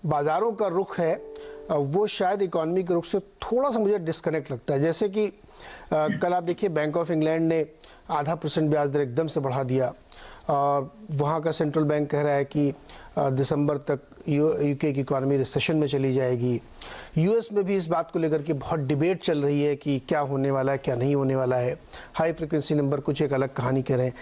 बाजारों का रुख है वो शायद इकोनॉमी के रुख से थोड़ा सा मुझे डिस्कनेक्ट लगता है। जैसे कि कल आप देखिए बैंक ऑफ इंग्लैंड ने 0.5% ब्याज दर एकदम से बढ़ा दिया और वहाँ का सेंट्रल बैंक कह रहा है कि दिसंबर तक यूके की इकोनॉमी रिसेशन में चली जाएगी। यूएस में भी इस बात को लेकर के बहुत डिबेट चल रही है कि क्या होने वाला है क्या नहीं होने वाला है। हाई फ्रिक्वेंसी नंबर कुछ एक अलग कहानी कह रहे हैं।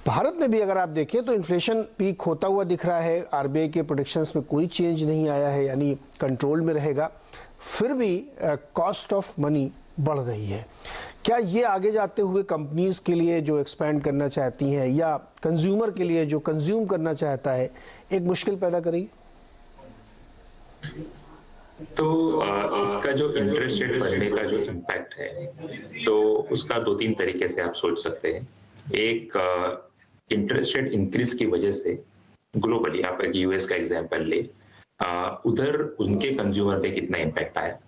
भारत में भी अगर आप देखें तो इन्फ्लेशन पीक होता हुआ दिख रहा है। आरबीआई के प्रोडिक्शंस में कोई चेंज नहीं आया है, यानी कंट्रोल में रहेगा। फिर भी कॉस्ट ऑफ मनी बढ़ रही है। क्या ये आगे जाते हुए कंपनीज के लिए जो एक्सपैंड करना चाहती हैं या कंज्यूमर के लिए जो कंज्यूम करना चाहता है एक मुश्किल पैदा करेगी? तो इसका जो इंटरेस्ट रेट बढ़ने का जो इम्पैक्ट है तो उसका 2-3 तरीके से आप सोच सकते हैं। एक, इंटरेस्ट रेट इंक्रीज की वजह से ग्लोबली, आप एक यूएस का एग्जांपल ले, उधर उनके कंज्यूमर पे कितना इम्पैक्ट आया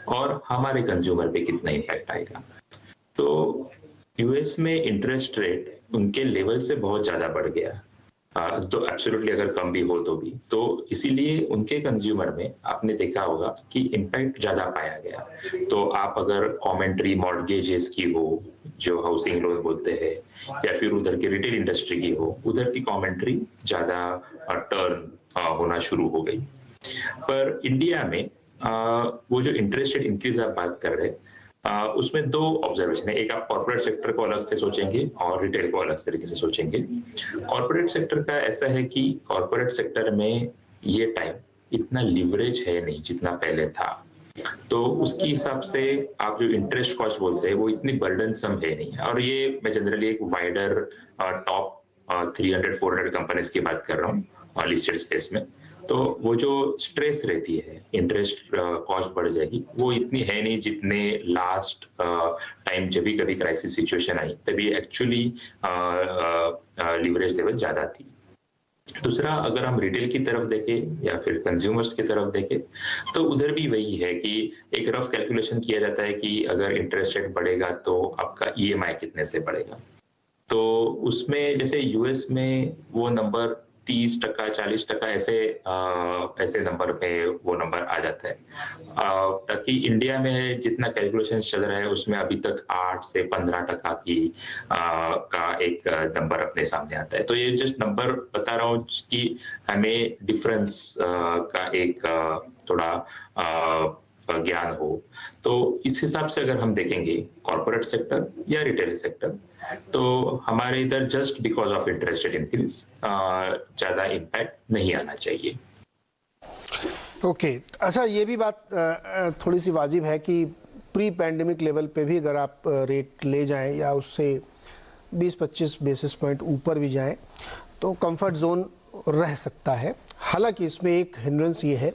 और हमारे कंज्यूमर पे कितना इम्पैक्ट आएगा। तो यूएस में इंटरेस्ट रेट उनके लेवल से बहुत ज्यादा बढ़ गया, तो एब्सोल्युटली अगर कम भी हो तो भी, तो इसीलिए उनके कंज्यूमर में आपने देखा होगा कि इम्पैक्ट ज्यादा पाया गया। तो आप अगर कमेंट्री मॉर्गेजेस की हो, जो हाउसिंग लोन बोलते हैं, या फिर उधर की रिटेल इंडस्ट्री की हो, उधर की कमेंट्री ज्यादा टर्न होना शुरू हो गई। पर इंडिया में वो जो इंटरेस्ट रेट इंक्रीज आप बात कर रहे हैं, उसमें 2 ऑब्जर्वेशन है। एक, आप कॉर्पोरेट सेक्टर को अलग से सोचेंगे और रिटेल को अलग तरीके से सोचेंगे। कॉर्पोरेट सेक्टर का ऐसा है कि कॉर्पोरेट सेक्टर में ये टाइम इतना लिवरेज है नहीं जितना पहले था, तो उसके हिसाब से आप जो इंटरेस्ट कॉस्ट बोलते हैं वो इतनी बर्डनसम है नहीं। और ये मैं जनरली एक वाइडर टॉप 300-400 कंपनीज की बात कर रहा हूँ लिस्टेड स्पेस में। तो वो जो स्ट्रेस रहती है इंटरेस्ट कॉस्ट बढ़ जाएगी, वो इतनी है नहीं जितने लास्ट टाइम जब भी कभी क्राइसिस सिचुएशन आई तभी एक्चुअली लिवरेज लेवल ज्यादा थी। दूसरा, अगर हम रिटेल की तरफ देखें या फिर कंज्यूमर्स की तरफ देखें तो उधर भी वही है कि एक रफ कैलकुलेशन किया जाता है कि अगर इंटरेस्ट रेट बढ़ेगा तो आपका ईएमआई कितने से बढ़ेगा। तो उसमें जैसे यूएस में वो नंबर 30%, 40% ऐसे नंबर पे वो नंबर आ जाता है, ताकि इंडिया में जितना कैलकुलेशन चल रहा है उसमें अभी तक 8 से 15% की का एक नंबर अपने सामने आता है। तो ये जस्ट नंबर बता रहा हूँ कि हमें डिफरेंस का एक थोड़ा ज्ञान हो। तो इस हिसाब से अगर हम देखेंगे कॉर्पोरेट सेक्टर या रिटेल सेक्टर, तो हमारे इधर just because of interest rate increase ज्यादा इम्पैक्ट नहीं आना चाहिए। ओके, अच्छा, ये भी बात थोड़ी सी वाजिब है कि प्री पैंडेमिक लेवल पे भी अगर आप रेट ले जाएं या उससे 20-25 बेसिस पॉइंट ऊपर भी जाएं तो कंफर्ट जोन रह सकता है। हालांकि इसमें एक हिंड्रेंस ये है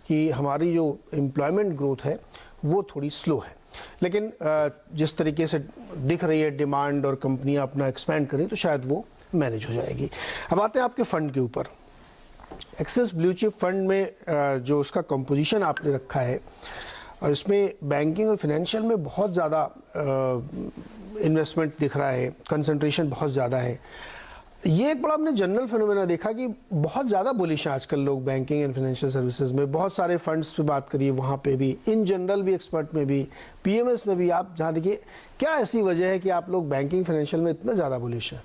कि हमारी जो एम्प्लॉयमेंट ग्रोथ है वो थोड़ी स्लो है, लेकिन जिस तरीके से दिख रही है डिमांड और कंपनियां अपना एक्सपैंड करें तो शायद वो मैनेज हो जाएगी। अब आते हैं आपके फंड के ऊपर। एक्सिस ब्लू चिप फंड में जो उसका कंपोजिशन आपने रखा है, इसमें बैंकिंग और फाइनेंशियल में बहुत ज़्यादा इन्वेस्टमेंट दिख रहा है, कंसंट्रेशन बहुत ज़्यादा है। ये एक बड़ा हमने जनरल फिनोमेना देखा कि बहुत ज़्यादा बुलिश है आजकल लोग बैंकिंग एंड फाइनेंशियल सर्विसेज में। बहुत सारे फंड्स पे बात करिए, वहाँ पे भी, इन जनरल भी, एक्सपर्ट में भी, पीएमएस में भी, आप जहाँ देखिए, क्या ऐसी वजह है कि आप लोग बैंकिंग फाइनेंशियल में इतना ज़्यादा बुलिश हैं?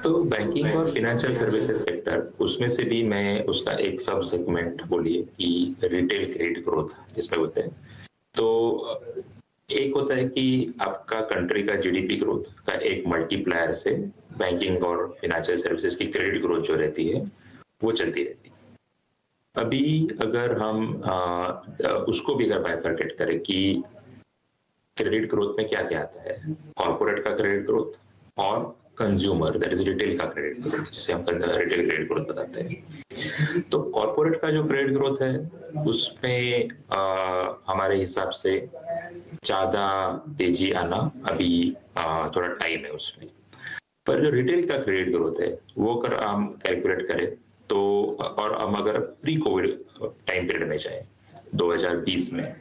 तो बैंकिंग और फाइनेंशियल सर्विसेज सेक्टर, उसमें से भी मैं उसका एक सब सेगमेंट बोलिए कि रिटेल क्रेडिट ग्रोथ जिसमें बोलते हैं। तो एक होता है कि आपका कंट्री का जीडीपी ग्रोथ का एक मल्टीप्लायर से बैंकिंग और फाइनेंशियल सर्विसेज की क्रेडिट ग्रोथ जो रहती है वो चलती रहती है। अभी अगर हम उसको भी अगर बाइफरकेट करें कि क्रेडिट ग्रोथ में क्या क्या आता है, कॉर्पोरेट का क्रेडिट ग्रोथ और कंज्यूमर दैट इज रिटेल का क्रेडिट ग्रोथ, जिसे हम रिटेल क्रेडिट ग्रोथ बताते हैं। तो कॉर्पोरेट का जो क्रेडिट ग्रोथ है उसमें हमारे हिसाब से ज्यादा तेजी आना अभी थोड़ा टाइम है उसमें। पर जो रिटेल का क्रेडिट ग्रोथ है वो अगर हम कैलकुलेट करें तो, और हम अगर प्री कोविड टाइम पीरियड में जाए 2020 में,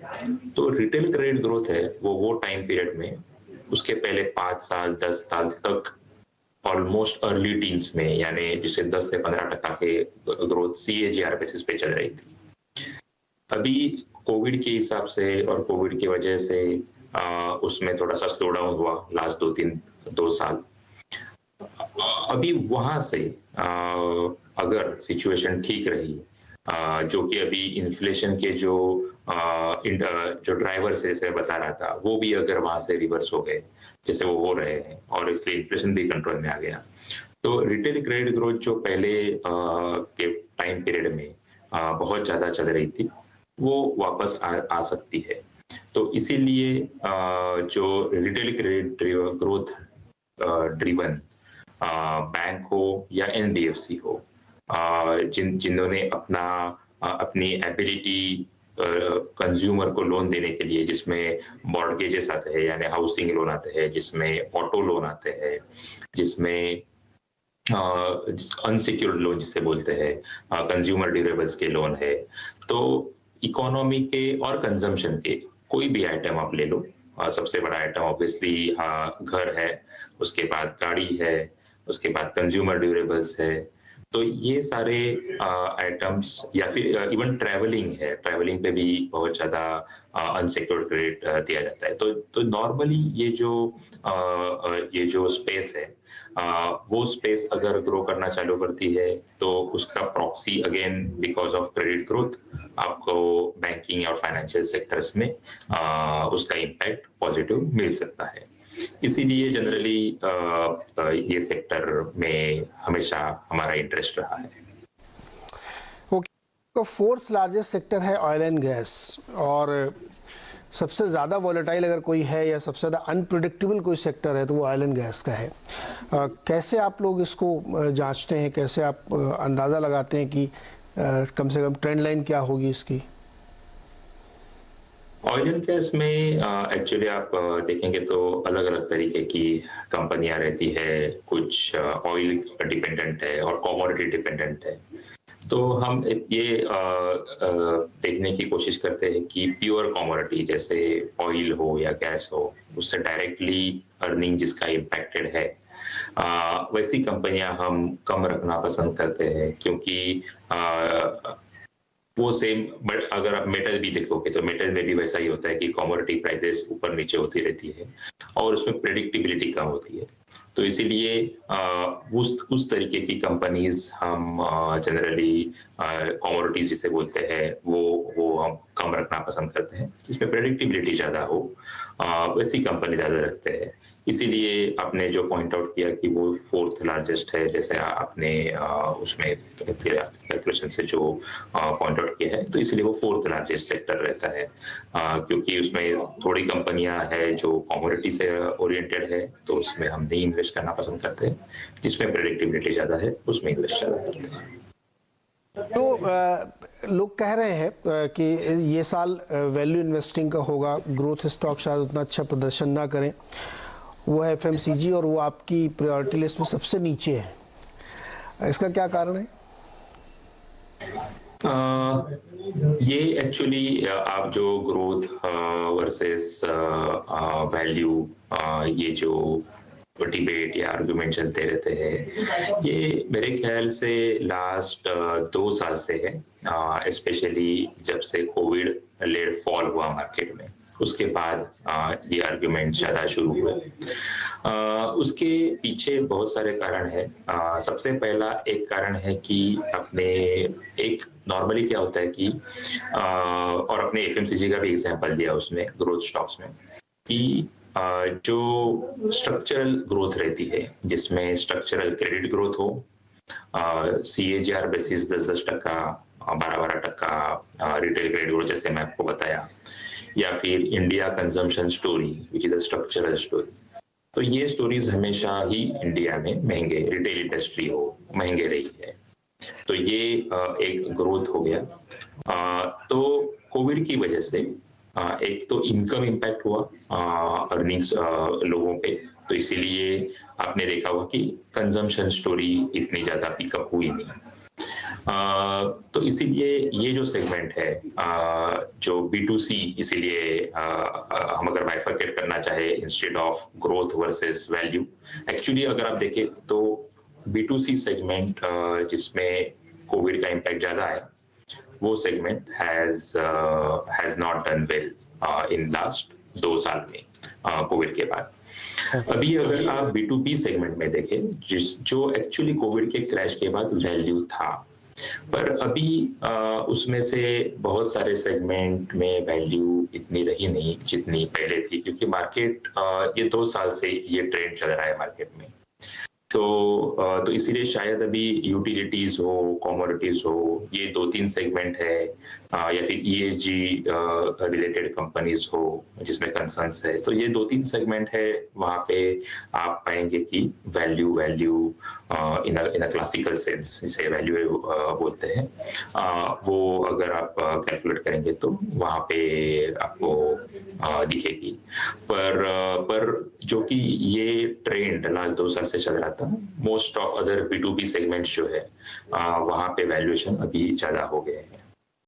तो रिटेल क्रेडिट ग्रोथ है वो टाइम पीरियड में उसके पहले 5 साल 10 साल तक ऑलमोस्ट अर्ली टीन्स में, यानी जिसे 10 से 15% के ग्रोथ CAGR बेसिस पे चल रही थी। अभी कोविड के हिसाब से और कोविड की वजह से उसमें थोड़ा सा स्लो डाउन हुआ लास्ट 2 साल। अभी वहां से अगर सिचुएशन ठीक रही, जो कि अभी इन्फ्लेशन के जो ड्राइवर्स है, जैसे बता रहा था, वो भी अगर वहां से रिवर्स हो गए जैसे वो हो रहे हैं और इसलिए इन्फ्लेशन भी कंट्रोल में आ गया, तो रिटेल क्रेडिट ग्रोथ जो पहले के टाइम पीरियड में बहुत ज्यादा चल रही थी, वो वापस आ सकती है। तो इसीलिए जो retail credit growth driven bank हो या NBFC हो, जिन्होंने अपनी एबिलिटी कंज्यूमर को लोन देने के लिए, जिसमें मॉर्गेजेस आते हैं यानी हाउसिंग लोन आते हैं, जिसमें ऑटो लोन आते हैं, जिसमें अनसिक्योर्ड लोन जिसे बोलते हैं, कंज्यूमर ड्यूरेबल्स के लोन है। तो इकोनॉमी के और कंजम्पशन के कोई भी आइटम आप ले लो, सबसे बड़ा आइटम ऑब्वियसली घर है, उसके बाद गाड़ी है, उसके बाद कंज्यूमर ड्यूरेबल्स है। तो ये सारे आइटम्स, या फिर इवन ट्रैवलिंग है, ट्रैवलिंग पे भी बहुत ज्यादा अनसिक्योर्ड क्रेडिट दिया जाता है। तो नॉर्मली ये जो स्पेस है, वो स्पेस अगर ग्रो करना चालू करती है तो उसका proxy again because of credit growth आपको बैंकिंग और फाइनेंशियल सेक्टर्स में उसका इम्पैक्ट पॉजिटिव मिल सकता है। इसीलिए जनरली ये सेक्टर में हमेशा हमारा इंटरेस्ट रहा है। ओके, तो फोर्थ लार्जेस्ट सेक्टर है ऑयल एंड गैस, और सबसे ज़्यादा वॉलेटाइल अगर कोई है या सबसे ज़्यादा अनप्रिडिक्टेबल कोई सेक्टर है तो वो ऑयल एंड गैस का है। कैसे आप लोग इसको जांचते हैं, कैसे आप अंदाज़ा लगाते हैं कि कम से कम ट्रेंड लाइन क्या होगी इसकी? ऑयल एंड गैस में एक्चुअली आप देखेंगे तो अलग अलग तरीके की कंपनियां रहती है। कुछ ऑयल डिपेंडेंट है और कमोडिटी डिपेंडेंट है। तो हम ये देखने की कोशिश करते हैं कि प्योर कमोडिटी जैसे ऑयल हो या गैस हो, उससे डायरेक्टली अर्निंग जिसका इम्पैक्टेड है, वैसी कंपनियां हम कम रखना पसंद करते हैं। क्योंकि वो सेम, बट अगर आप मेटल भी देखोगे तो मेटल में भी वैसा ही होता है कि कमोडिटी प्राइसेस ऊपर नीचे होती रहती है और उसमें प्रेडिक्टेबिलिटी कम होती है। तो इसीलिए उस तरीके की कंपनीज हम जनरली कमोडिटीज जिसे बोलते हैं वो हम कम रखना पसंद करते हैं, जिसमें प्रेडिक्टेबिलिटी ज्यादा हो, वैसी कंपनी ज्यादा रखते हैं। इसीलिए आपने जो पॉइंट आउट किया कि वो फोर्थ लार्जेस्ट है, जैसे आपने उसमें कैलकुलेशन से जो पॉइंट आउट किया है, तो इसलिए वो फोर्थ लार्जेस्ट सेक्टर रहता है। क्योंकि उसमें थोड़ी कंपनियां है जो कमोडिटी से ओरिएंटेड है, तो उसमें हम नहीं इन्वेस्ट करना पसंद करते हैं। जिसमें प्रेडिक्टेबिलिटी ज्यादा है उसमें इन्वेस्ट ज्यादा करते हैं। तो लोग कह रहे हैं कि ये साल वैल्यू इन्वेस्टिंग का होगा, ग्रोथ स्टॉक शायद उतना अच्छा प्रदर्शन ना करें, वो है FMCG, और वो आपकी प्रायोरिटी लिस्ट में सबसे नीचे है। इसका क्या कारण है? ये एक्चुअली आप जो ग्रोथ वर्सेस वैल्यू, ये जो डिबेट या आर्गुमेंट चलते रहते हैं, ये मेरे ख्याल से लास्ट 2 साल से है। स्पेशली जब से कोविड लेड फॉल हुआ मार्केट में, उसके बाद ये आर्गुमेंट ज्यादा शुरू हुए। उसके पीछे बहुत सारे कारण हैं। सबसे पहला एक कारण है कि अपने एक नॉर्मली क्या होता है कि और अपने FMCG का भी एग्जांपल दिया उसमें ग्रोथ स्टॉक्स में, कि जो स्ट्रक्चरल ग्रोथ रहती है, जिसमें स्ट्रक्चरल क्रेडिट ग्रोथ हो, CAGR basis 10-10%, 12-12% retail credit growth जैसे मैं आपको बताया, या फिर India consumption story which is a structural story. तो ये स्टोरीज हमेशा ही इंडिया में महंगे, रिटेल इंडस्ट्री हो महंगे रही है। तो ये एक ग्रोथ हो गया। तो कोविड की वजह से एक तो इनकम इम्पैक्ट हुआ अर्निंग्स लोगों पे, तो इसीलिए आपने देखा होगा कि कंजम्पशन स्टोरी इतनी ज्यादा पिकअप हुई नहीं। तो इसीलिए ये जो सेगमेंट है जो B2C, इसीलिए हम अगर बाइफरकेट करना चाहे instead of growth versus value, actually अगर आप देखें तो B2C सेगमेंट जिसमें कोविड का इम्पैक्ट ज्यादा है, वो segment has not done well in last 2 साल में कोविड के बाद। अभी अगर आप B2B सेगमेंट में देखें, जो एक्चुअली कोविड के क्रैश के बाद वैल्यू था, पर अभी उसमें से बहुत सारे सेगमेंट में वैल्यू इतनी रही नहीं जितनी पहले थी, क्योंकि मार्केट ये 2 साल से ये ट्रेंड चल रहा है मार्केट में। तो इसीलिए शायद अभी यूटिलिटीज हो, कमोडिटीज हो, ये 2-3 सेगमेंट है, या फिर ESG रिलेटेड कंपनीज हो जिसमें कंसर्न्स है, तो ये 2-3 सेगमेंट है, वहां पे आप पाएंगे कि value in a classical sense, जिसे वैल्यू बोलते हैं, वो अगर आप कैलकुलेट करेंगे तो वहां पे आपको दिखेगी। पर जो कि ये ट्रेंड लास्ट 2 साल से चल रहा था, most of other B2B segments जो है वहां पे वैल्यूएशन अभी ज्यादा हो गए हैं।